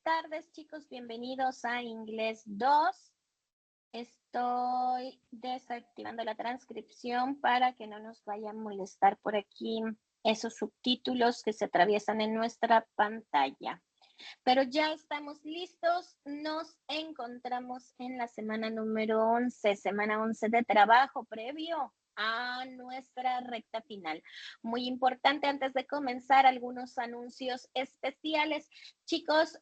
tardes, chicos. Bienvenidos a Inglés 2. Estoy desactivando la transcripción para que no nos vaya a molestar por aquí esos subtítulos que se atraviesan en nuestra pantalla. Pero ya estamos listos. Nos encontramos en la semana número 11, semana 11 de trabajo previo a nuestra recta final. Muy importante, antes de comenzar, algunos anuncios especiales. Chicos,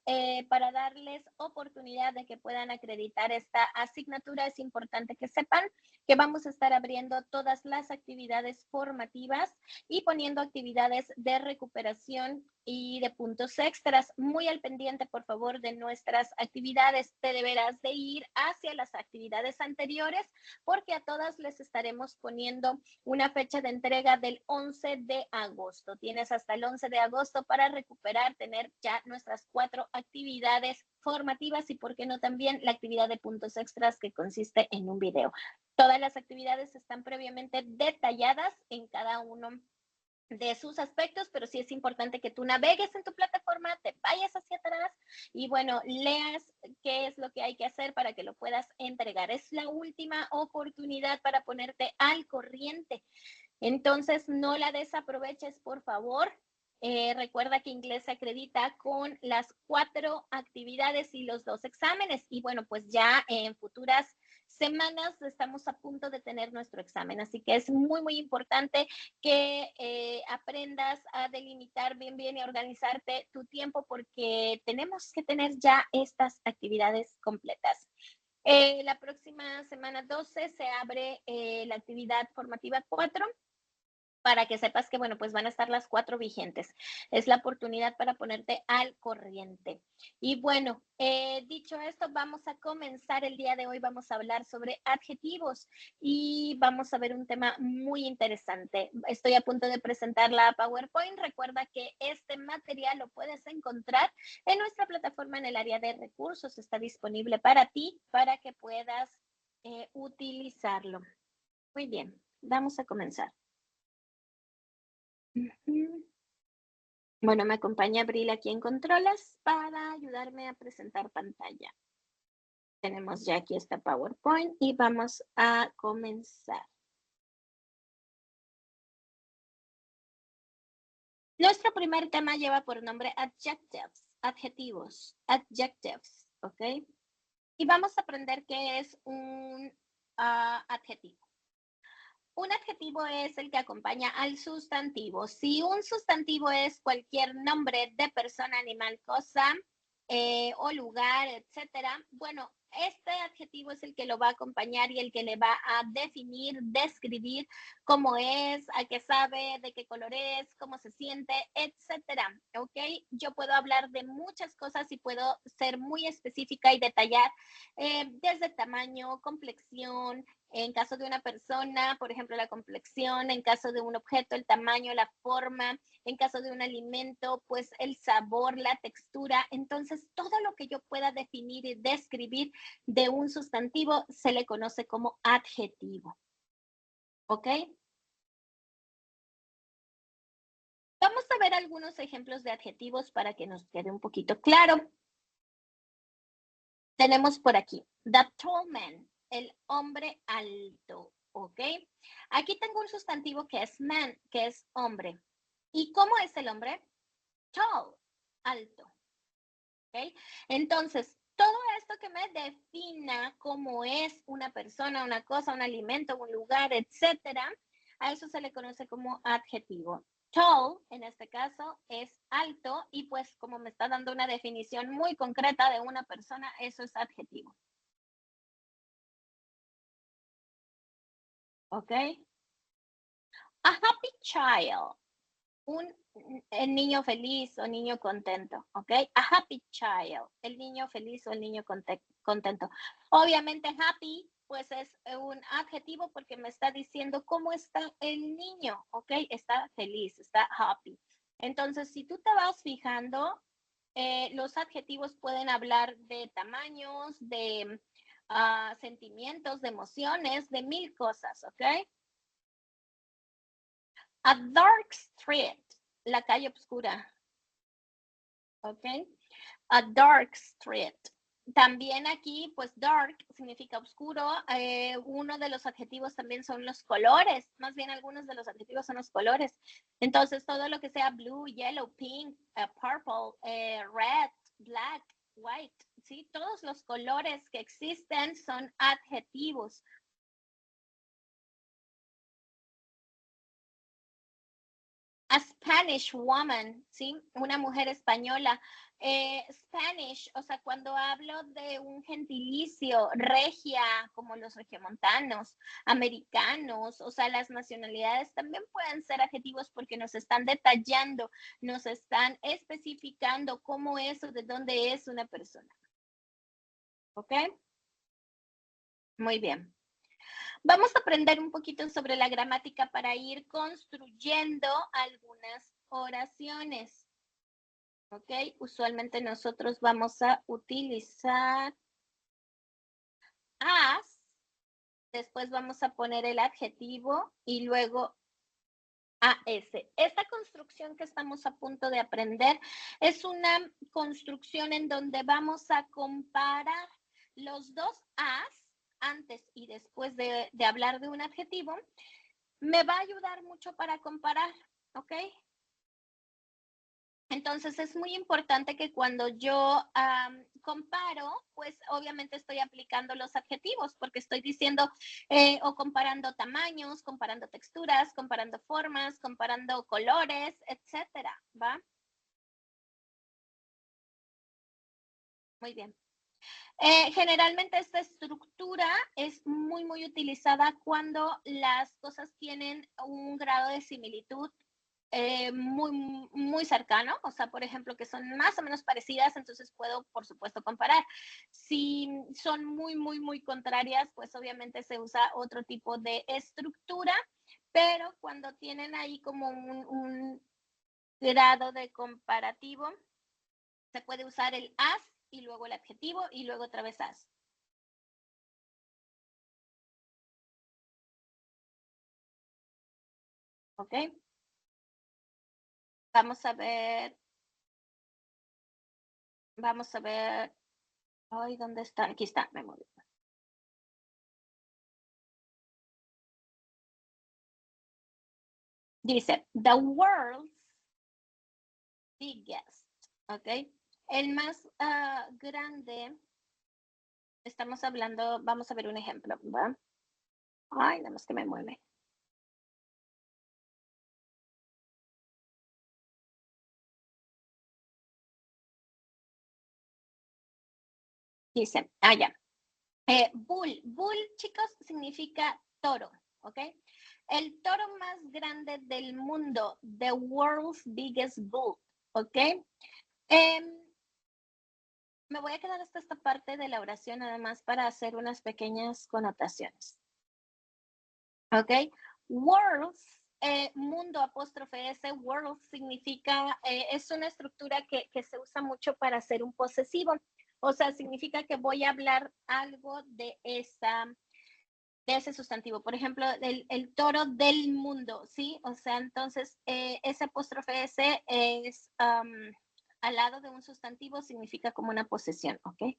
para darles oportunidad de que puedan acreditar esta asignatura, es importante que sepan que vamos a estar abriendo todas las actividades formativas y poniendo actividades de recuperación y de puntos extras. Muy al pendiente, por favor, de nuestras actividades. Te deberás de ir hacia las actividades anteriores porque a todas les estaremos poniendo una fecha de entrega del 11 de agosto. Tienes hasta el 11 de agosto para recuperar, tener ya nuestras 4 actividades formativas y, por qué no, también la actividad de puntos extras que consiste en un video. Todas las actividades están previamente detalladas en cada uno de sus aspectos, pero sí es importante que tú navegues en tu plataforma, te vayas hacia atrás y bueno, leas qué es lo que hay que hacer para que lo puedas entregar. Es la última oportunidad para ponerte al corriente. Entonces, no la desaproveches, por favor. Recuerda que inglés se acredita con las 4 actividades y los 2 exámenes. Y bueno, pues ya en futuras semanas estamos a punto de tener nuestro examen. Así que es muy, muy importante que aprendas a delimitar bien y a organizarte tu tiempo porque tenemos que tener ya estas actividades completas. La próxima semana 12 se abre la actividad formativa 4 para que sepas que, bueno, pues van a estar las 4 vigentes. Es la oportunidad para ponerte al corriente. Y bueno, dicho esto, vamos a comenzar el día de hoy. Vamos a hablar sobre adjetivos y vamos a ver un tema muy interesante. Estoy a punto de presentar la PowerPoint. Recuerda que este material lo puedes encontrar en nuestra plataforma en el área de recursos. Está disponible para ti, para que puedas utilizarlo. Muy bien, vamos a comenzar. Bueno, me acompaña Abril aquí en controles para ayudarme a presentar pantalla. Tenemos ya aquí esta PowerPoint y vamos a comenzar. Nuestro primer tema lleva por nombre adjectives, adjetivos, adjectives, ¿ok? Y vamos a aprender qué es un adjetivo. Un adjetivo es el que acompaña al sustantivo. Si un sustantivo es cualquier nombre de persona, animal, cosa o lugar, etcétera, bueno, este adjetivo es el que lo va a acompañar y el que le va a definir, describir cómo es, a qué sabe, de qué color es, cómo se siente, etcétera. ¿Ok? Yo puedo hablar de muchas cosas y puedo ser muy específica y detallar desde tamaño, complexión, en caso de una persona, por ejemplo, la complexión; en caso de un objeto, el tamaño, la forma; en caso de un alimento, pues el sabor, la textura. Entonces, todo lo que yo pueda definir y describir de un sustantivo se le conoce como adjetivo. ¿Ok? Vamos a ver algunos ejemplos de adjetivos para que nos quede un poquito claro. Tenemos por aquí, the tall man, el hombre alto, ¿ok? Aquí tengo un sustantivo que es man, que es hombre. ¿Y cómo es el hombre? Tall, alto, ¿ok? Entonces, todo esto que me defina cómo es una persona, una cosa, un alimento, un lugar, etcétera, a eso se le conoce como adjetivo. Tall, en este caso, es alto y pues como me está dando una definición muy concreta de una persona, eso es adjetivo. ¿Ok? A happy child, el niño feliz o niño contento, ¿ok? A happy child, el niño feliz o el niño contento. Obviamente happy, pues es un adjetivo porque me está diciendo cómo está el niño, ¿ok? Está feliz, está happy. Entonces, si tú te vas fijando, los adjetivos pueden hablar de tamaños, de sentimientos, de emociones, de mil cosas, ¿ok? A dark street, la calle oscura. ¿ok? A dark street. También aquí, pues dark significa oscuro. Uno de los adjetivos también son los colores, más bien algunos de los adjetivos son los colores. Entonces, todo lo que sea blue, yellow, pink, purple, red, black, white, ¿sí? Todos los colores que existen son adjetivos. A Spanish woman, ¿sí? Una mujer española. Spanish, o sea, cuando hablo de un gentilicio, regia, como los regiomontanos, americanos, o sea, las nacionalidades también pueden ser adjetivos porque nos están detallando, nos están especificando cómo es o de dónde es una persona. ¿Ok? Muy bien. Vamos a aprender un poquito sobre la gramática para ir construyendo algunas oraciones. ¿Ok? Usualmente nosotros vamos a utilizar as, después vamos a poner el adjetivo y luego AS. Esta construcción que estamos a punto de aprender es una construcción en donde vamos a comparar los dos as antes y después de hablar de un adjetivo. Me va a ayudar mucho para comparar, ¿ok? Entonces es muy importante que cuando yo comparo, pues obviamente estoy aplicando los adjetivos porque estoy diciendo o comparando tamaños, comparando texturas, comparando formas, comparando colores, etcétera, ¿va? Muy bien. Generalmente esta estructura es muy utilizada cuando las cosas tienen un grado de similitud muy cercano, o sea, por ejemplo, que son más o menos parecidas, entonces puedo, por supuesto, comparar. Si son muy contrarias, pues obviamente se usa otro tipo de estructura, pero cuando tienen ahí como un grado de comparativo, se puede usar el as y luego el adjetivo y luego otra vez as. ¿Ok? Vamos a ver. Vamos a ver. Ay, ¿dónde está? Aquí está, me moví. Dice, the world's biggest. ¿Ok? El más grande, estamos hablando, vamos a ver un ejemplo, ¿va? Ay, nada más que me mueve. Dice, ya. Bull, chicos, significa toro, ¿ok? El toro más grande del mundo, the world's biggest bull, ¿ok? Me voy a quedar hasta esta parte de la oración nada más para hacer unas pequeñas connotaciones, ¿ok? Worlds, mundo apóstrofe S, world significa, es una estructura que se usa mucho para hacer un posesivo. O sea, significa que voy a hablar algo de ese sustantivo. Por ejemplo, el toro del mundo, ¿sí? O sea, entonces ese apóstrofe S es al lado de un sustantivo, significa como una posesión, ¿ok?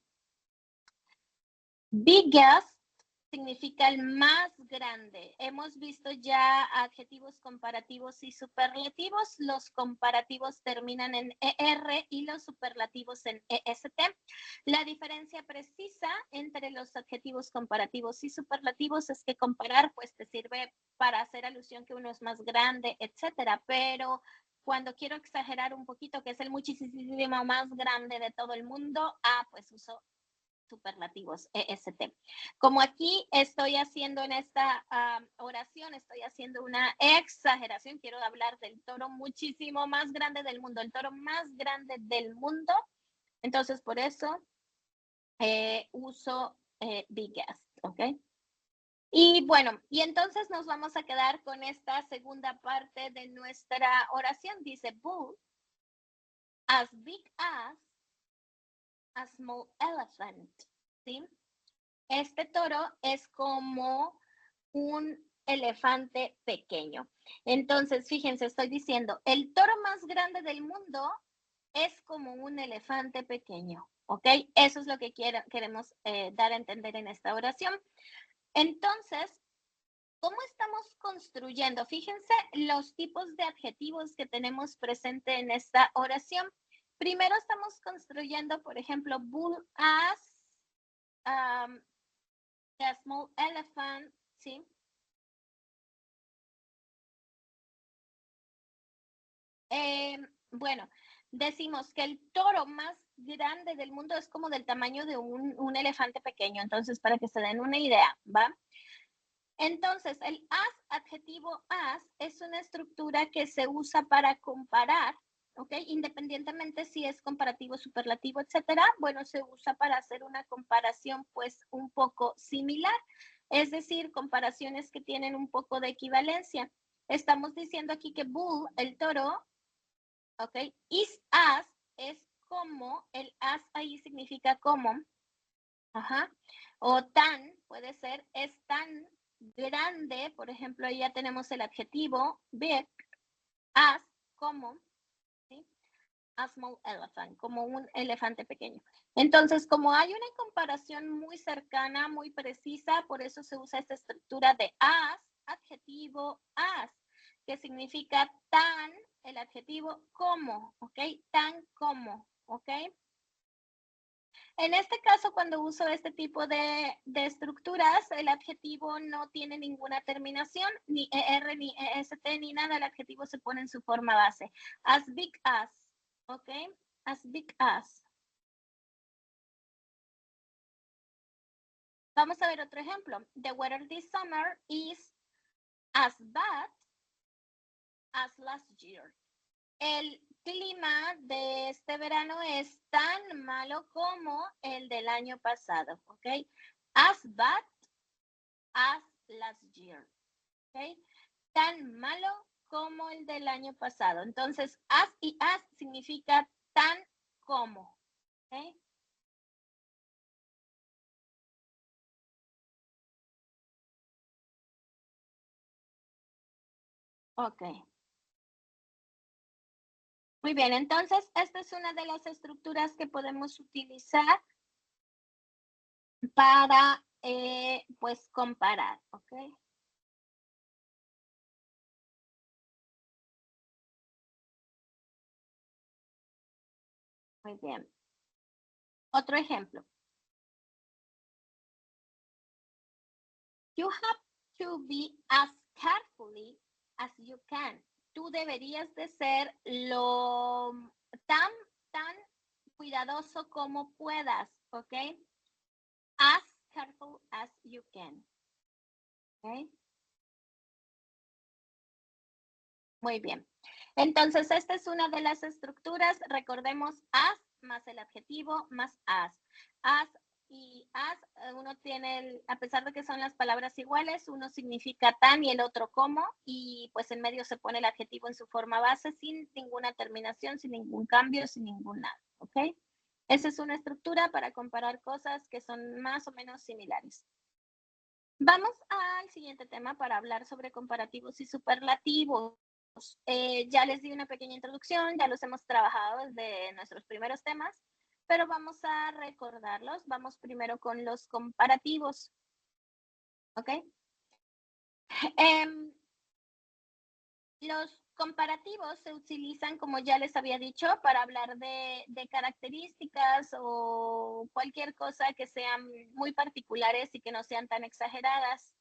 Biggest significa el más grande. Hemos visto ya adjetivos comparativos y superlativos. Los comparativos terminan en ER y los superlativos en EST. La diferencia precisa entre los adjetivos comparativos y superlativos es que comparar pues te sirve para hacer alusión que uno es más grande, etcétera, pero cuando quiero exagerar un poquito, que es el muchísimo más grande de todo el mundo, pues uso superlativos, EST. Como aquí estoy haciendo en esta oración, estoy haciendo una exageración, quiero hablar del toro muchísimo más grande del mundo, el toro más grande del mundo, entonces por eso uso biggest, ¿ok? Y bueno, y entonces nos vamos a quedar con esta segunda parte de nuestra oración. Dice, bull, as big as a small elephant, ¿sí? Este toro es como un elefante pequeño. Entonces, fíjense, estoy diciendo, el toro más grande del mundo es como un elefante pequeño, ¿ok? Eso es lo que queremos dar a entender en esta oración. Entonces, ¿cómo estamos construyendo? Fíjense los tipos de adjetivos que tenemos presente en esta oración. Primero estamos construyendo, por ejemplo, bull as, a small elephant, ¿sí? Bueno, decimos que el toro más grande del mundo es como del tamaño de un elefante pequeño, entonces para que se den una idea, ¿va? Entonces, el as, adjetivo as, es una estructura que se usa para comparar, ¿ok? Independientemente si es comparativo, superlativo, etcétera, bueno, se usa para hacer una comparación, pues, un poco similar, es decir, comparaciones que tienen un poco de equivalencia. Estamos diciendo aquí que bull, el toro, ¿ok? Is as es como, el as ahí significa como, ajá, o tan, puede ser, es tan grande, por ejemplo, ahí ya tenemos el adjetivo big, as, como, ¿sí? A small elephant, como un elefante pequeño. Entonces, como hay una comparación muy cercana, muy precisa, por eso se usa esta estructura de as, adjetivo as, que significa tan, el adjetivo como, ¿ok? Tan como, ¿ok? En este caso, cuando uso este tipo de estructuras, el adjetivo no tiene ninguna terminación, ni ER, ni EST, ni nada. El adjetivo se pone en su forma base. As big as, ¿ok? As big as. Vamos a ver otro ejemplo. The weather this summer is as bad as last year. El clima de este verano es tan malo como el del año pasado, ¿ok? As bad as last year, ¿ok? Tan malo como el del año pasado. Entonces, as y as significa tan como, ¿ok? Ok. Muy bien, entonces esta es una de las estructuras que podemos utilizar para, pues, comparar, ¿ok? Muy bien. Otro ejemplo. You have to be as carefully as you can. Tú deberías de ser lo tan cuidadoso como puedas, ¿ok? As careful as you can, ¿ok? Muy bien. Entonces, esta es una de las estructuras. Recordemos as más el adjetivo más as. As y as, uno tiene, a pesar de que son las palabras iguales, uno significa tan y el otro como, y pues en medio se pone el adjetivo en su forma base sin ninguna terminación, sin ningún cambio, sin ningún nada, ¿ok? Esa es una estructura para comparar cosas que son más o menos similares. Vamos al siguiente tema para hablar sobre comparativos y superlativos. Ya les di una pequeña introducción, ya los hemos trabajado desde nuestros primeros temas, pero vamos a recordarlos. Vamos primero con los comparativos, ¿ok? Em, los comparativos se utilizan, como ya les había dicho, para hablar de características o cualquier cosa que sean muy particulares y que no sean tan exageradas,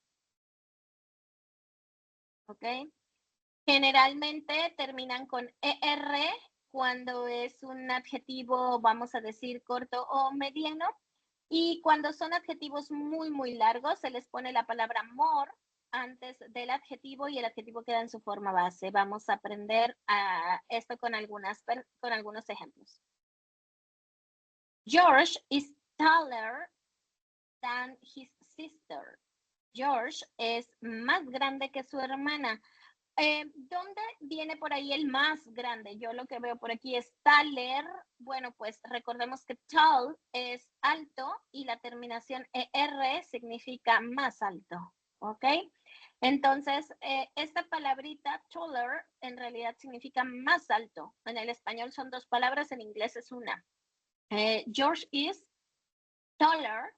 ¿ok? Generalmente terminan con ER cuando es un adjetivo, vamos a decir, corto o mediano. Y cuando son adjetivos muy largos, se les pone la palabra more antes del adjetivo y el adjetivo queda en su forma base. Vamos a aprender esto con algunos ejemplos. George is taller than his sister. George es más grande que su hermana. ¿Dónde viene por ahí el más grande? Yo lo que veo por aquí es taller. Bueno, pues recordemos que tall es alto y la terminación ER significa más alto, ¿ok? Entonces, esta palabrita taller en realidad significa más alto. En el español son dos palabras, en inglés es una. George is taller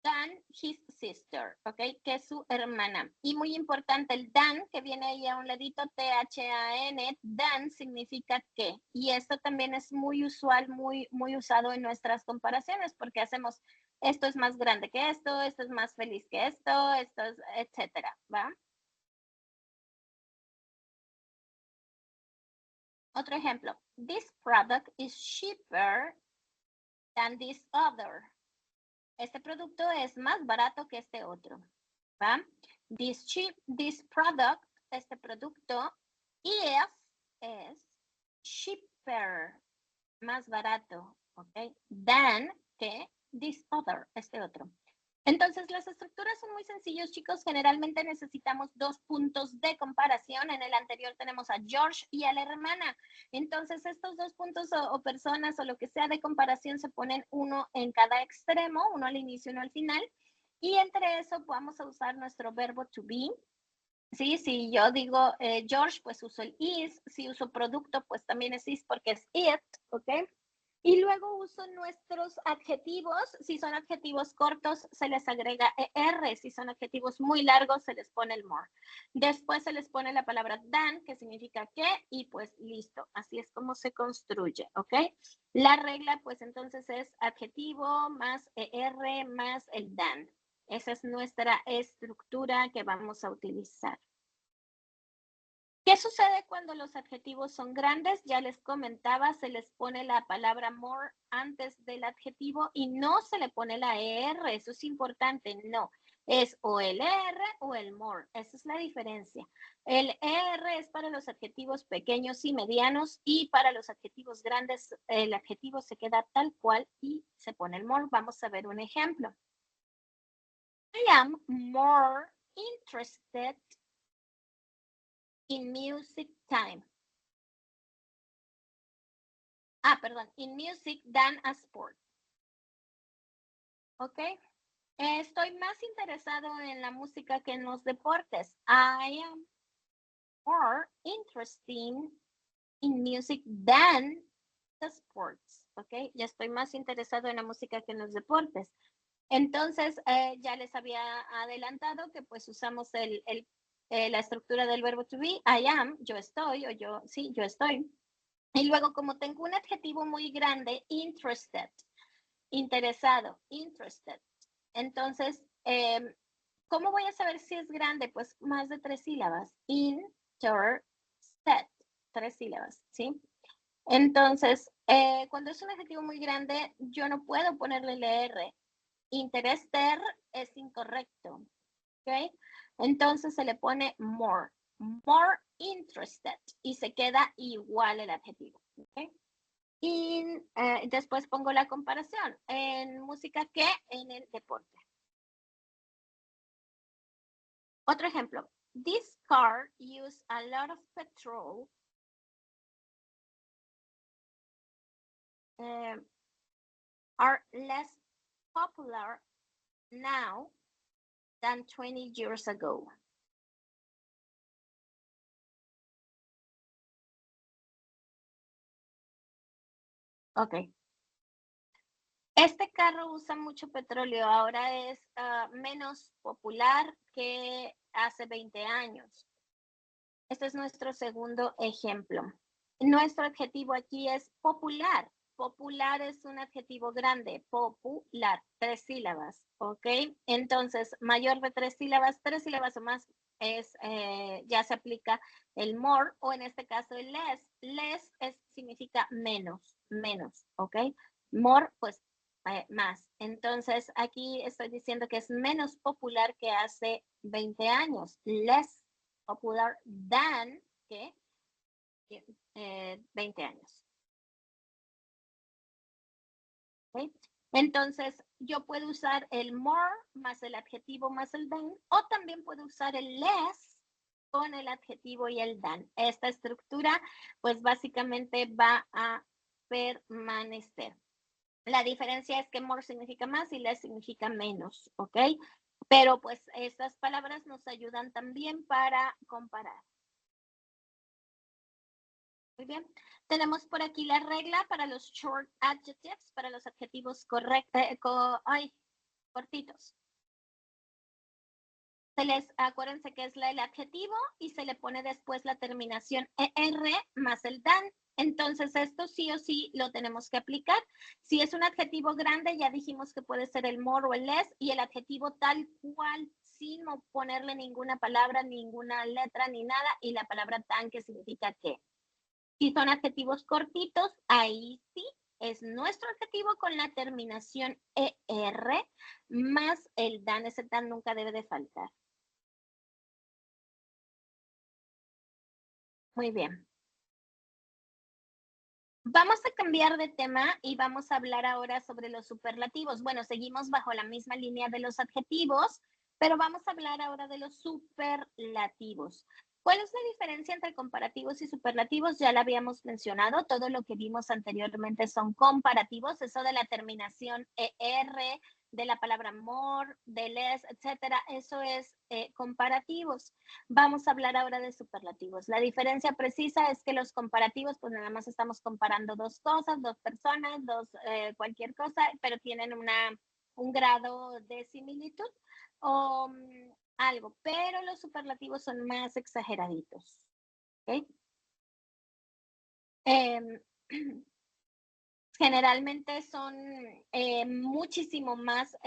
than his sister, ¿ok? Que es su hermana. Y muy importante, el than, que viene ahí a un ladito, T-H-A-N, than significa que. Y esto también es muy usual, muy usado en nuestras comparaciones, porque hacemos, esto es más grande que esto es más feliz que esto es, etcétera, ¿va? Otro ejemplo, this product is cheaper than this other. Este producto es más barato que este otro, ¿va? This product, este producto, es cheaper, más barato, ¿ok? Than que this other, este otro. Entonces, las estructuras son muy sencillos, chicos. Generalmente necesitamos dos puntos de comparación. En el anterior tenemos a George y a la hermana. Entonces, estos dos puntos o personas o lo que sea de comparación se ponen uno en cada extremo, uno al inicio y uno al final. Y entre eso vamos a usar nuestro verbo to be. Sí, si yo digo George, pues uso el is. Si uso producto, pues también es is porque es it, ¿ok? Y luego uso nuestros adjetivos. Si son adjetivos cortos, se les agrega ER. Si son adjetivos muy largos, se les pone el more. Después se les pone la palabra than, que significa que, y pues listo. Así es como se construye, ¿ok? La regla, pues entonces es adjetivo más ER más el than. Esa es nuestra estructura que vamos a utilizar. ¿Qué sucede cuando los adjetivos son grandes? Ya les comentaba, se les pone la palabra more antes del adjetivo y no se le pone la ER. Eso es importante, no. Es o el ER o el more. Esa es la diferencia. El ER es para los adjetivos pequeños y medianos y para los adjetivos grandes el adjetivo se queda tal cual y se pone el more. Vamos a ver un ejemplo. I am more interested in music time. Perdón, in music than a sport. ¿Ok? Estoy más interesado en la música que en los deportes. I am more interested in music than the sports. ¿Ok? Ya estoy más interesado en la música que en los deportes. Entonces, ya les había adelantado que pues usamos la estructura del verbo to be. I am, yo estoy, o yo, sí, yo estoy. Y luego, como tengo un adjetivo muy grande, interested, interesado, interested. Entonces, ¿cómo voy a saber si es grande? Pues más de 3 sílabas. Interested, 3 sílabas, ¿sí? Entonces, cuando es un adjetivo muy grande, yo no puedo ponerle la R. Interested es incorrecto, ¿ok? Entonces se le pone more interested y se queda igual el adjetivo, ¿ok? Y después pongo la comparación en música que en el deporte. Otro ejemplo. This car uses a lot of petrol. Are less popular now than 20 years ago. Ok. Este carro usa mucho petróleo, ahora es menos popular que hace 20 años. Este es nuestro segundo ejemplo. Nuestro adjetivo aquí es popular. Popular es un adjetivo grande, popular, 3 sílabas, ¿ok? Entonces, mayor de 3 sílabas o más, es, ya se aplica el more o en este caso el less. Less significa menos, ¿ok? More, pues más. Entonces, aquí estoy diciendo que es menos popular que hace 20 años. Less popular than que 20 años. ¿Okay? Entonces, yo puedo usar el more más el adjetivo más el than, o también puedo usar el less con el adjetivo y el than. Esta estructura, pues básicamente va a permanecer. La diferencia es que more significa más y less significa menos, ¿ok? Pero pues estas palabras nos ayudan también para comparar. Muy bien. Tenemos por aquí la regla para los short adjectives, para los adjetivos cortitos. Acuérdense que es el adjetivo y se le pone después la terminación ER más el DAN. Entonces, esto sí o sí lo tenemos que aplicar. Si es un adjetivo grande, ya dijimos que puede ser el more o el less, y el adjetivo tal cual, sin ponerle ninguna palabra, ninguna letra ni nada, y la palabra tan, que significa que. Si son adjetivos cortitos, ahí sí es nuestro adjetivo con la terminación ER más el DAN. Ese DAN nunca debe de faltar. Muy bien. Vamos a cambiar de tema y vamos a hablar ahora sobre los superlativos. Bueno, seguimos bajo la misma línea de los adjetivos, pero vamos a hablar ahora de los superlativos. ¿Cuál es la diferencia entre comparativos y superlativos? Ya la habíamos mencionado, todo lo que vimos anteriormente son comparativos, eso de la terminación ER, de la palabra more, de less, etcétera, eso es comparativos. Vamos a hablar ahora de superlativos. La diferencia precisa es que los comparativos, pues nada más estamos comparando dos cosas, dos personas, cualquier cosa, pero tienen un grado de similitud o algo, pero los superlativos son más exageraditos. ¿Okay? Eh, generalmente son muchísimo más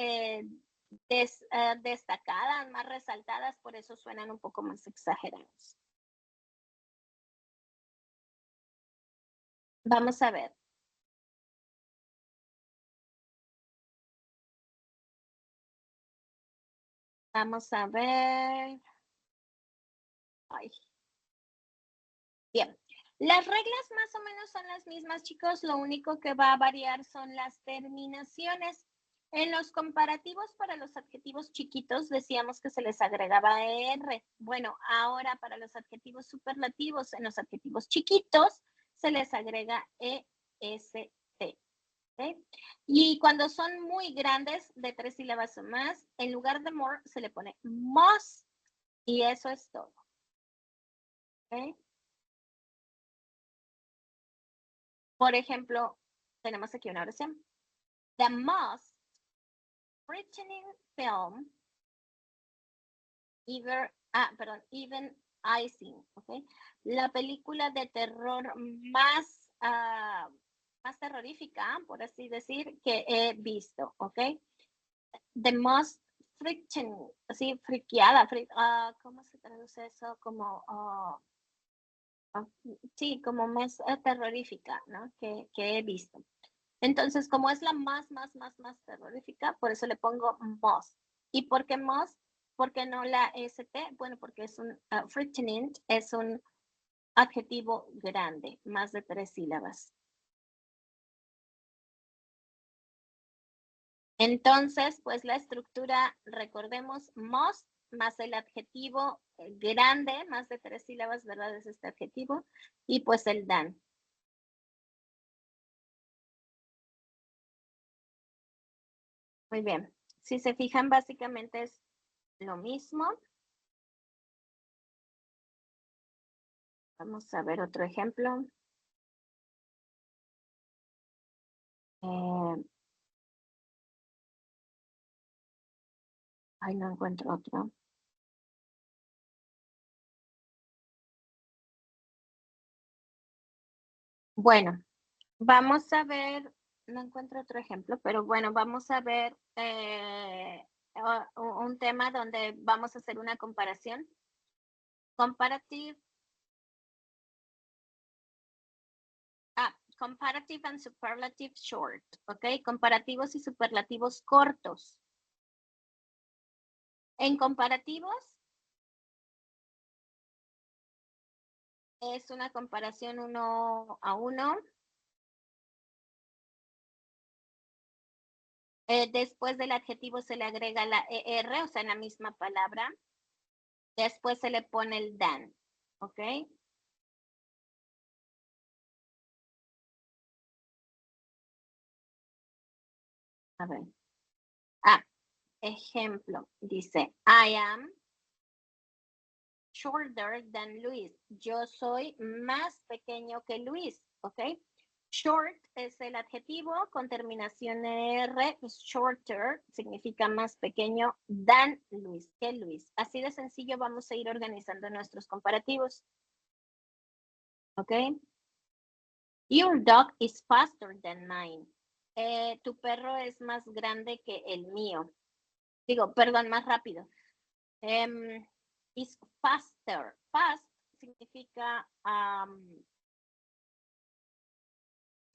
destacadas, más resaltadas, por eso suenan un poco más exagerados. Vamos a ver. Vamos a ver. Ay. Bien. Las reglas más o menos son las mismas, chicos. Lo único que va a variar son las terminaciones. En los comparativos para los adjetivos chiquitos decíamos que se les agregaba ER. Bueno, ahora para los adjetivos superlativos, en los adjetivos chiquitos se les agrega EST. ¿Okay? Y cuando son muy grandes, de 3 sílabas o más, en lugar de more se le pone must y eso es todo. ¿Okay? Por ejemplo, tenemos aquí una oración. The most frightening film even icing, ¿ok? La película de terror más terrorífica, por así decir, que he visto, ¿ok? The most frightening, así, friqueada, ¿cómo se traduce eso? Como, sí, como más terrorífica, ¿no? Que he visto. Entonces, como es la más terrorífica, por eso le pongo most. ¿Y por qué most? ¿Por qué no la ST? Bueno, porque es un frightening, es un adjetivo grande, más de 3 sílabas. Entonces, pues la estructura, recordemos, most más el adjetivo grande, más de 3 sílabas, ¿verdad? Es este adjetivo. Y pues el than. Muy bien. Si se fijan, básicamente es lo mismo. Vamos a ver otro ejemplo. Ay, no encuentro otro. Bueno, vamos a ver, no encuentro otro ejemplo, pero bueno, vamos a ver un tema donde vamos a hacer una comparación. Comparative comparative and superlative short, ¿ok? Comparativos y superlativos cortos. En comparativos es una comparación 1 a 1. Después del adjetivo se le agrega la ER, o sea, en la misma palabra. Después se le pone el than, ¿ok? A ver. Ah, ejemplo. Dice, I am shorter than Luis. Yo soy más pequeño que Luis, ¿ok? Short es el adjetivo con terminación R, shorter significa más pequeño than Luis, que Luis. Así de sencillo vamos a ir organizando nuestros comparativos. ¿Ok? Your dog is faster than mine. Tu perro es más grande que el mío. Digo, perdón, más rápido. Is faster. Fast significa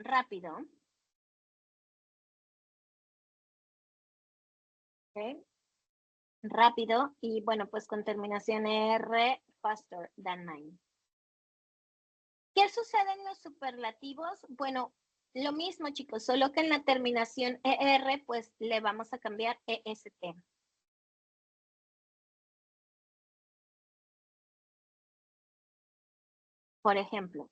rápido. ¿Okay? Rápido y bueno, pues con terminación R, faster than mine. ¿Qué sucede en los superlativos? Bueno, lo mismo, chicos, solo que en la terminación ER, pues le vamos a cambiar EST. Por ejemplo,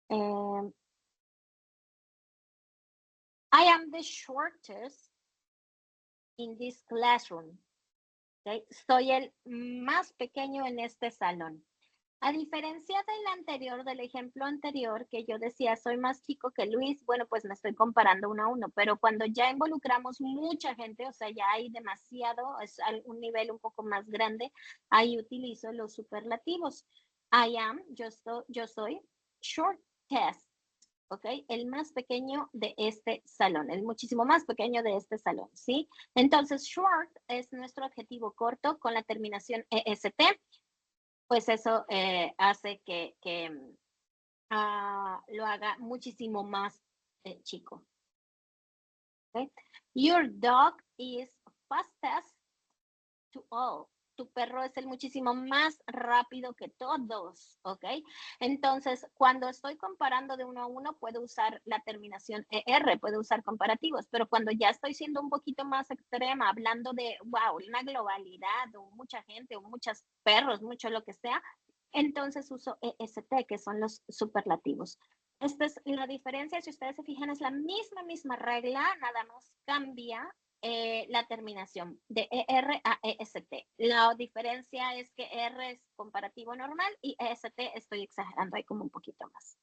I am the shortest in this classroom. ¿Okay? Soy el más pequeño en este salón. A diferencia del anterior, del ejemplo anterior, que yo decía soy más chico que Luis, bueno, pues me estoy comparando uno a uno, pero cuando ya involucramos mucha gente, o sea, ya hay demasiado, es un nivel un poco más grande, ahí utilizo los superlativos. I am, yo soy, shortest, ¿ok? El más pequeño de este salón, el muchísimo más pequeño de este salón, ¿sí? Entonces, short es nuestro adjetivo corto con la terminación EST, pues eso hace que lo haga muchísimo más chico. ¿Okay? Your dog is fastest to all. Tu perro es el muchísimo más rápido que todos, ¿ok? Entonces, cuando estoy comparando de uno a uno, puedo usar la terminación ER, puedo usar comparativos, pero cuando ya estoy siendo un poquito más extrema, hablando de, wow, una globalidad, o mucha gente, o muchos perros, mucho lo que sea, entonces uso EST, que son los superlativos. Esta es la diferencia, si ustedes se fijan, es la misma regla, nada más cambia la terminación de ER a EST. La diferencia es que R es comparativo normal y EST estoy exagerando ahí como un poquito más.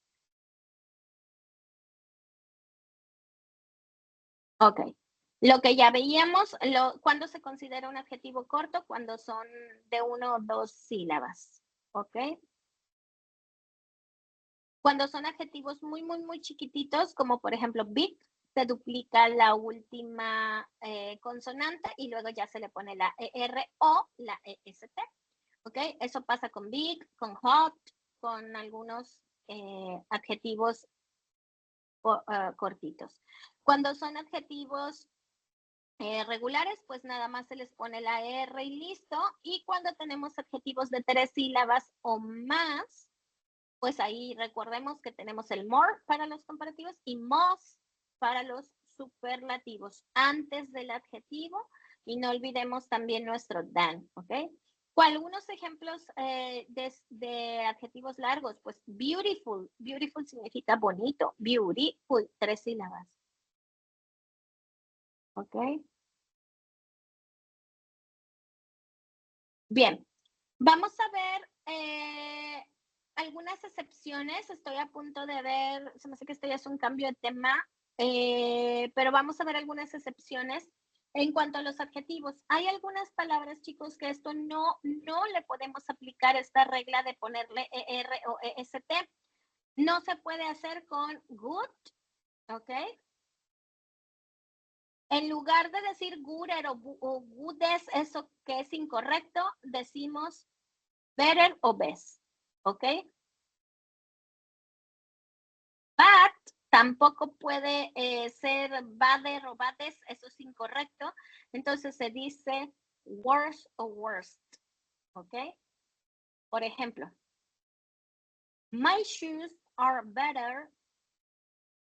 Ok. Lo que ya veíamos, ¿cuándo se considera un adjetivo corto? Cuando son de 1 o 2 sílabas. ¿Ok? Cuando son adjetivos muy chiquititos, como por ejemplo big, se duplica la última consonante y luego ya se le pone la ER o la EST. ¿Ok? Eso pasa con big, con hot, con algunos adjetivos cortitos. Cuando son adjetivos regulares, pues nada más se les pone la R y listo. Y cuando tenemos adjetivos de 3 sílabas o más, pues ahí recordemos que tenemos el more para los comparativos y most para los superlativos antes del adjetivo y no olvidemos también nuestro than, ¿ok? Algunos ejemplos de adjetivos largos, pues beautiful, beautiful significa bonito, beautiful, 3 sílabas, ¿ok? Bien, vamos a ver algunas excepciones. Estoy a punto de ver, se me hace que esto ya es un cambio de tema, pero vamos a ver algunas excepciones en cuanto a los adjetivos. Hay algunas palabras, chicos, que esto no le podemos aplicar esta regla de ponerle ER o EST. No se puede hacer con good, ¿ok? En lugar de decir gooder o goodes, eso que es incorrecto, decimos better o best, ¿ok? But tampoco puede ser bader o bades, eso es incorrecto. Entonces se dice worse o worst, ¿ok? Por ejemplo, my shoes are better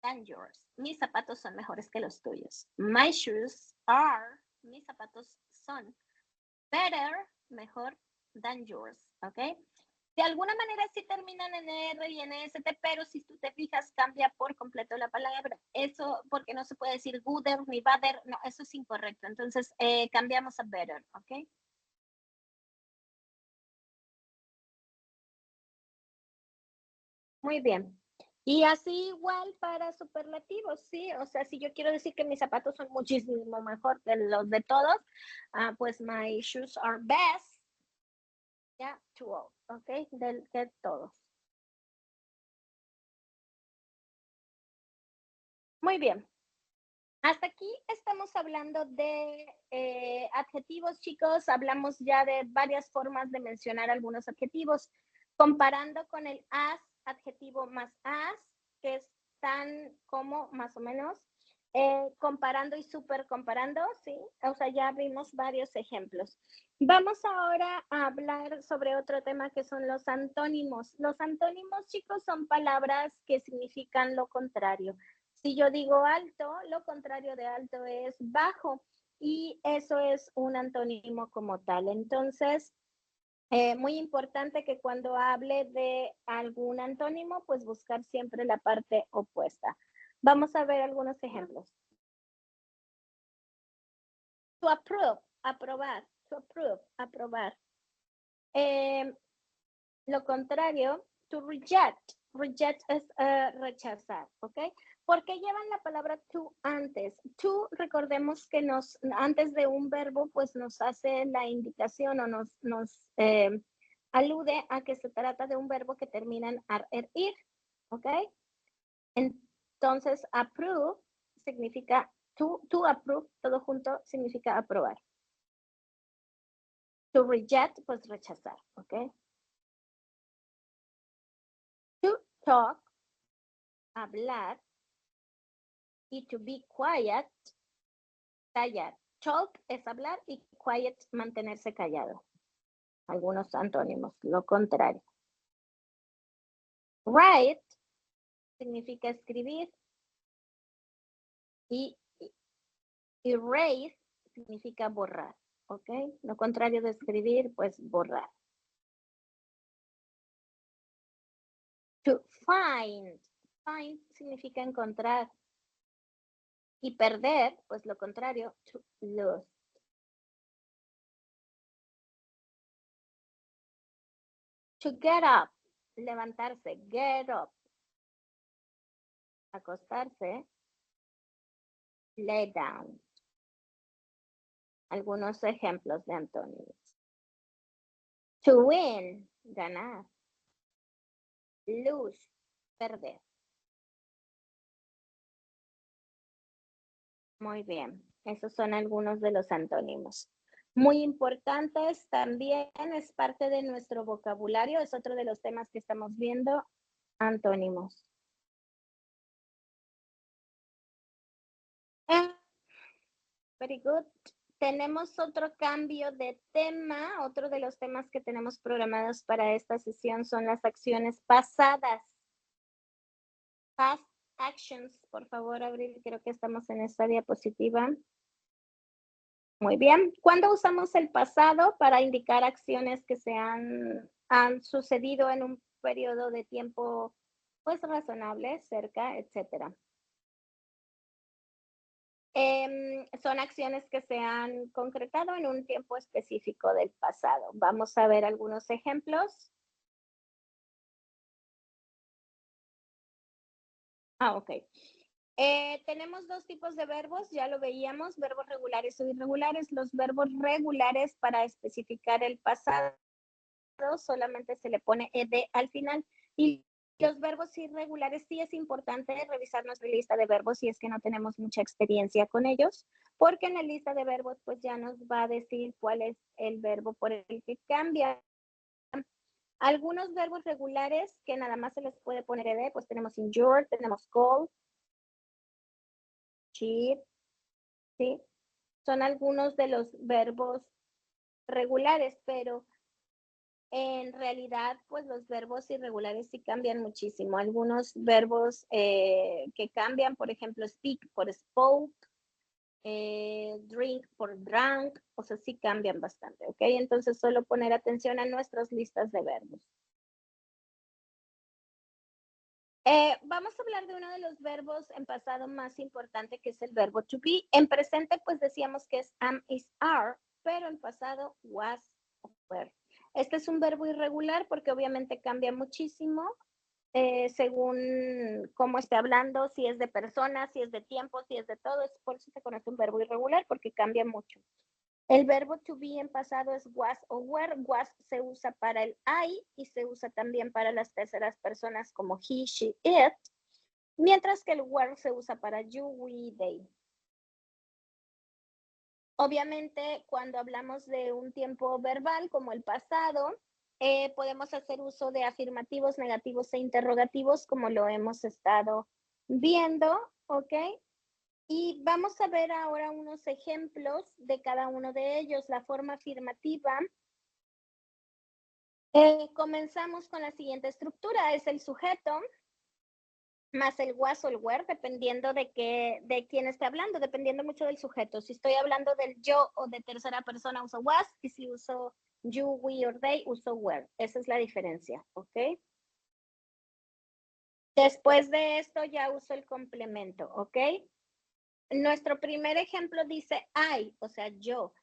than yours. Mis zapatos son mejores que los tuyos. My shoes are, mis zapatos son better, mejor than yours, ¿ok? De alguna manera sí terminan en R y en EST, pero si tú te fijas, cambia por completo la palabra. Eso porque no se puede decir gooder ni better, no, eso es incorrecto. Entonces, cambiamos a better, ¿ok? Muy bien. Y así igual para superlativos, sí. O sea, si yo quiero decir que mis zapatos son muchísimo mejor que los de todos, pues my shoes are best, yeah, to all, ¿ok? De todos. Muy bien. Hasta aquí estamos hablando de adjetivos, chicos. Hablamos ya de varias formas de mencionar algunos adjetivos, comparando con el as, adjetivo más as, que es tan como más o menos, comparando y super comparando, ¿sí? O sea, ya vimos varios ejemplos. Vamos ahora a hablar sobre otro tema que son los antónimos. Los antónimos, chicos, son palabras que significan lo contrario. Si yo digo alto, lo contrario de alto es bajo y eso es un antónimo como tal. Entonces, muy importante que cuando hable de algún antónimo, pues buscar siempre la parte opuesta. Vamos a ver algunos ejemplos. To approve, aprobar. To approve, aprobar. Lo contrario, to reject. Reject es rechazar, ¿ok? ¿Por qué llevan la palabra to antes? To, recordemos que antes de un verbo, pues nos hace la indicación o nos alude a que se trata de un verbo que termina en ar, er, ir, ¿ok? Entonces, approve significa, to approve, todo junto significa aprobar. To reject, pues rechazar, ¿ok? To talk, hablar, y to be quiet, callar. Talk es hablar y quiet mantenerse callado. Algunos antónimos, lo contrario. Write significa escribir y erase significa borrar, ¿ok? Lo contrario de escribir, pues borrar. To find, find significa encontrar y perder, pues lo contrario, to lose. To get up, levantarse, get up. Acostarse, lay down. Algunos ejemplos de antónimos. To win, ganar. Lose, perder. Muy bien, esos son algunos de los antónimos. Muy importantes también, es parte de nuestro vocabulario, es otro de los temas que estamos viendo, antónimos. Very good. Tenemos otro cambio de tema. Otro de los temas que tenemos programados para esta sesión son las acciones pasadas. Past actions, por favor, Abril, creo que estamos en esta diapositiva. Muy bien. ¿Cuándo usamos el pasado para indicar acciones que han sucedido en un periodo de tiempo pues razonable, cerca, etcétera? Son acciones que se han concretado en un tiempo específico del pasado. Vamos a ver algunos ejemplos. Ok. Tenemos dos tipos de verbos, ya lo veíamos, verbos regulares o irregulares. Los verbos regulares para especificar el pasado solamente se le pone ed al final. Y los verbos irregulares sí es importante revisar nuestra lista de verbos si es que no tenemos mucha experiencia con ellos, porque en la lista de verbos pues ya nos va a decir cuál es el verbo por el que cambia. Algunos verbos regulares que nada más se les puede poner ed, pues tenemos injured, tenemos call, cheat, ¿sí? Son algunos de los verbos regulares, pero en realidad, pues los verbos irregulares sí cambian muchísimo. Algunos verbos que cambian, por ejemplo, speak por spoke, drink por drank, o sea, sí cambian bastante, ¿ok? Entonces, solo poner atención a nuestras listas de verbos. Vamos a hablar de uno de los verbos en pasado más importante, que es el verbo to be. En presente, pues decíamos que es am, is, are, pero en pasado was, were. Este es un verbo irregular porque obviamente cambia muchísimo según cómo esté hablando, si es de personas, si es de tiempo, si es de todo. Por eso se conoce un verbo irregular, porque cambia mucho. El verbo to be en pasado es was o were. Was se usa para el I y se usa también para las terceras personas como he, she, it, mientras que el were se usa para you, we, they. Obviamente, cuando hablamos de un tiempo verbal como el pasado, podemos hacer uso de afirmativos, negativos e interrogativos, como lo hemos estado viendo, ¿ok? Y vamos a ver ahora unos ejemplos de cada uno de ellos. La forma afirmativa. Comenzamos con la siguiente estructura. Es el sujeto más el was o el were, dependiendo de quién esté hablando, dependiendo mucho del sujeto. Si estoy hablando del yo o de tercera persona, uso was, y si uso you, we or they, uso were. Esa es la diferencia, ¿ok? Después de esto ya uso el complemento, ¿ok? Nuestro primer ejemplo dice I, o sea, yo.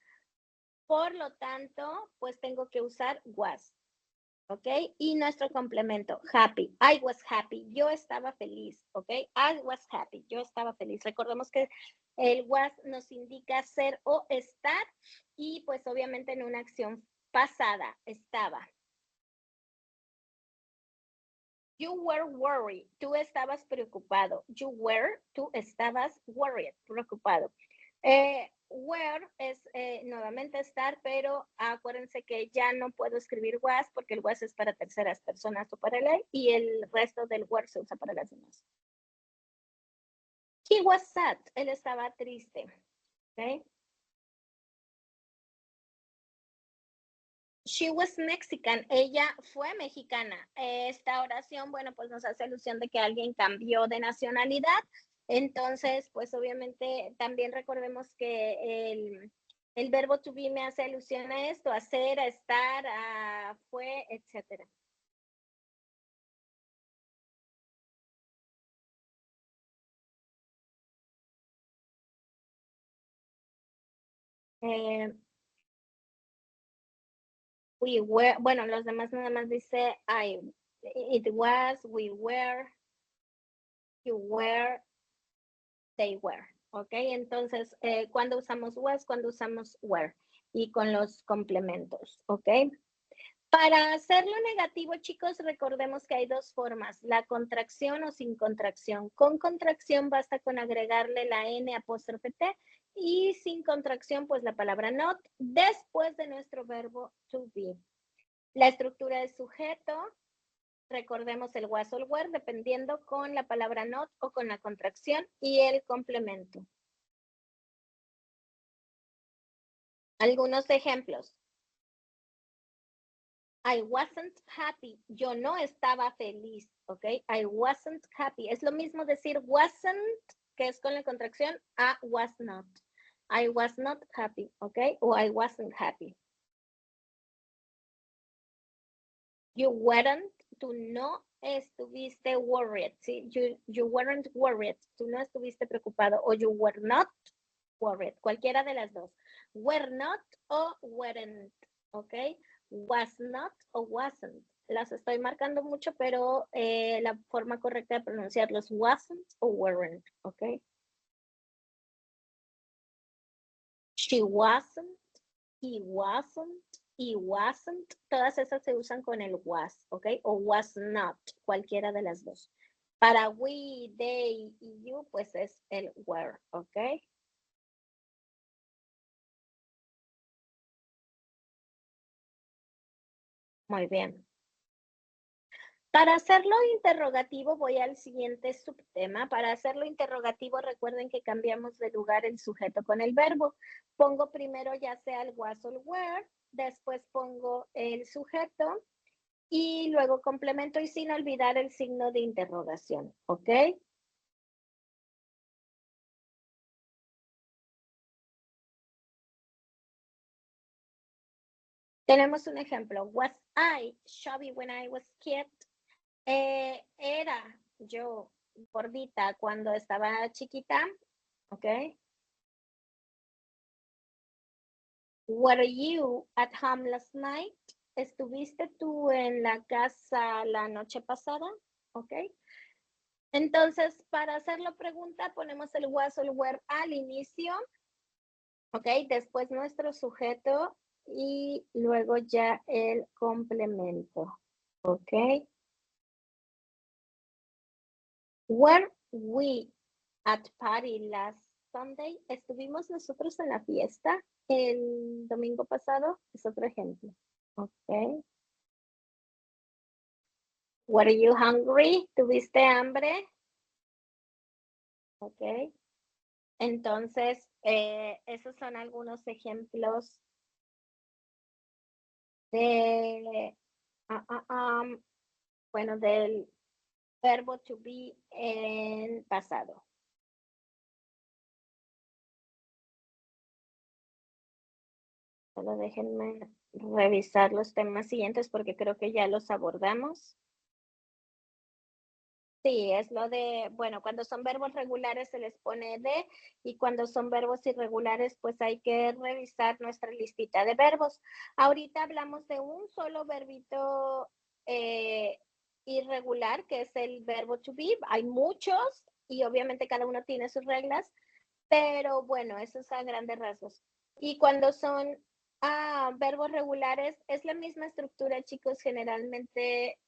Por lo tanto, pues tengo que usar was. ¿Ok? Y nuestro complemento, happy. I was happy. Yo estaba feliz. ¿Ok? I was happy. Yo estaba feliz. Recordemos que el was nos indica ser o estar y pues obviamente en una acción pasada estaba. You were worried. Tú estabas preocupado. You were, tú estabas worried, preocupado. Were es nuevamente estar, pero acuérdense que ya no puedo escribir was porque el was es para terceras personas o para él y el resto del were se usa para las demás. He was sad. Él estaba triste. Okay. She was Mexican. Ella fue mexicana. Esta oración, bueno, pues nos hace alusión de que alguien cambió de nacionalidad. Entonces, pues obviamente también recordemos que el verbo to be me hace alusión a esto, a ser, a estar, a fue, etcétera. Eh, we were, bueno, los demás nada más dice I, it was, we were, you were, they were. ¿Ok? Entonces, cuando usamos was, cuando usamos were y con los complementos. ¿Ok? Para hacerlo negativo, chicos, recordemos que hay dos formas, la contracción o sin contracción. Con contracción basta con agregarle la N apóstrofe T y sin contracción, pues la palabra not después de nuestro verbo to be. La estructura es sujeto, recordemos el was o el were, dependiendo con la palabra not o con la contracción y el complemento. Algunos ejemplos. I wasn't happy. Yo no estaba feliz, ¿ok? I wasn't happy. Es lo mismo decir wasn't, que es con la contracción, a was not. I was not happy, ¿ok? O I wasn't happy. You weren't, tú no estuviste worried, ¿sí? You weren't worried, tú no estuviste preocupado. O you were not worried, cualquiera de las dos. Were not o weren't, ¿ok? Was not o wasn't. Las estoy marcando mucho, pero la forma correcta de pronunciarlos wasn't o weren't, ¿ok? She wasn't, he wasn't, he wasn't. Todas esas se usan con el was, ¿ok? O was not, cualquiera de las dos. Para we, they y you, pues es el were, ¿ok? Muy bien. Para hacerlo interrogativo, voy al siguiente subtema. Para hacerlo interrogativo, recuerden que cambiamos de lugar el sujeto con el verbo. Pongo primero ya sea el was o el were, después pongo el sujeto y luego complemento y sin olvidar el signo de interrogación, ¿ok? Tenemos un ejemplo. Was I chubby when I was kid? Era yo gordita cuando estaba chiquita, ¿ok? Were you at home last night? ¿Estuviste tú en la casa la noche pasada? ¿Ok? Entonces, para hacer la pregunta, ponemos el was o el were al inicio, ¿ok? Después nuestro sujeto y luego ya el complemento, ¿ok? Were we at party last Sunday? ¿Estuvimos nosotros en la fiesta el domingo pasado? Es otro ejemplo, ¿ok? Were you hungry? ¿Tuviste hambre? ¿Ok? Entonces, esos son algunos ejemplos de, bueno, del verbo to be en pasado. Solo déjenme revisar los temas siguientes porque creo que ya los abordamos. Sí, es lo de, bueno, cuando son verbos regulares se les pone de y cuando son verbos irregulares pues hay que revisar nuestra listita de verbos. Ahorita hablamos de un solo verbito irregular que es el verbo to be. Hay muchos y obviamente cada uno tiene sus reglas, pero bueno, eso es a grandes rasgos. Y cuando son verbos regulares es la misma estructura, chicos, generalmente...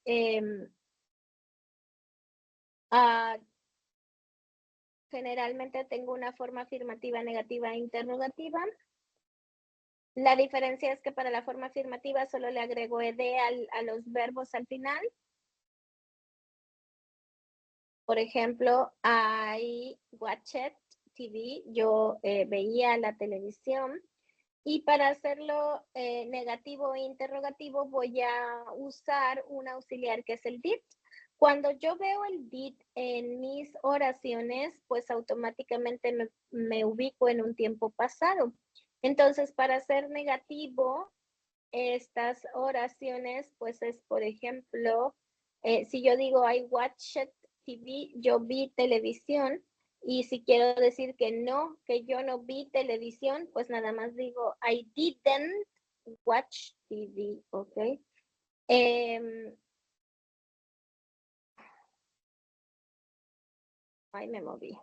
generalmente tengo una forma afirmativa, negativa e interrogativa. La diferencia es que para la forma afirmativa solo le agrego ed a los verbos al final. Por ejemplo, I watched TV, yo veía la televisión. Y para hacerlo negativo e interrogativo voy a usar un auxiliar que es el did. Cuando yo veo el did en mis oraciones, pues automáticamente me ubico en un tiempo pasado. Entonces, para hacer negativo estas oraciones, pues es, por ejemplo, si yo digo I watched TV, yo vi televisión, y si quiero decir que yo no vi televisión, pues nada más digo I didn't watch TV, ¿ok? Ay, me moví.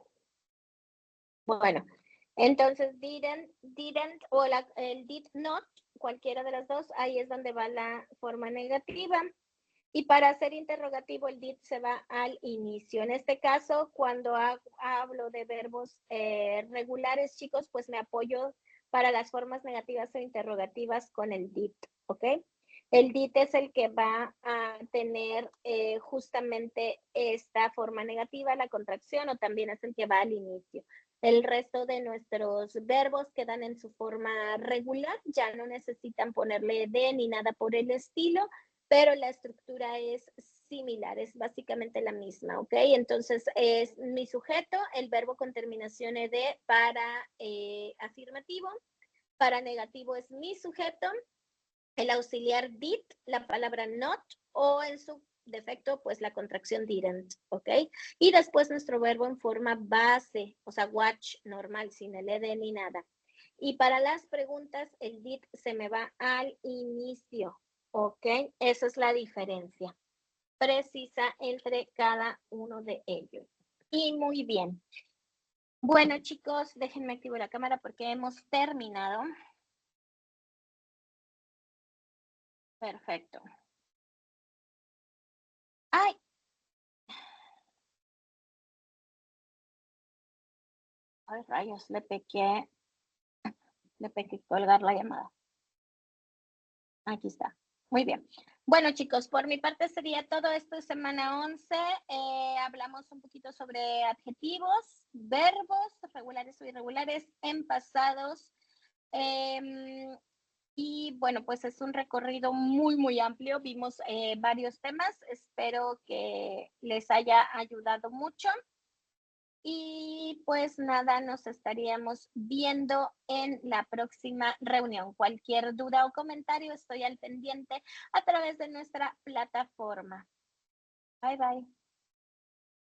Bueno, entonces didn't o el did not, cualquiera de las dos, ahí es donde va la forma negativa. Y para hacer interrogativo, el did se va al inicio. En este caso, cuando hablo de verbos regulares, chicos, pues me apoyo para las formas negativas o interrogativas con el did, ¿ok? El did es el que va a tener justamente esta forma negativa, la contracción, o también es el que va al inicio. El resto de nuestros verbos quedan en su forma regular, ya no necesitan ponerle de ni nada por el estilo, pero la estructura es similar, es básicamente la misma, ¿ok? Entonces es mi sujeto, el verbo con terminación ed para afirmativo, para negativo es mi sujeto, el auxiliar did, la palabra not, o en su defecto, pues la contracción didn't, ¿ok? Y después nuestro verbo en forma base, o sea, watch normal, sin el ed ni nada. Y para las preguntas, el did se me va al inicio, ¿ok? Esa es la diferencia precisa entre cada uno de ellos. Y muy bien. Bueno, chicos, déjenme activar la cámara porque hemos terminado. Perfecto. ¡Ay! Ay, rayos, le pequé colgar la llamada. Aquí está. Muy bien. Bueno, chicos, por mi parte sería todo esto, semana 11. Hablamos un poquito sobre adjetivos, verbos, regulares o irregulares, en pasados. Y bueno, pues es un recorrido muy, muy amplio. Vimos varios temas. Espero que les haya ayudado mucho. Y pues nada, nos estaríamos viendo en la próxima reunión. Cualquier duda o comentario, estoy al pendiente a través de nuestra plataforma. Bye, bye.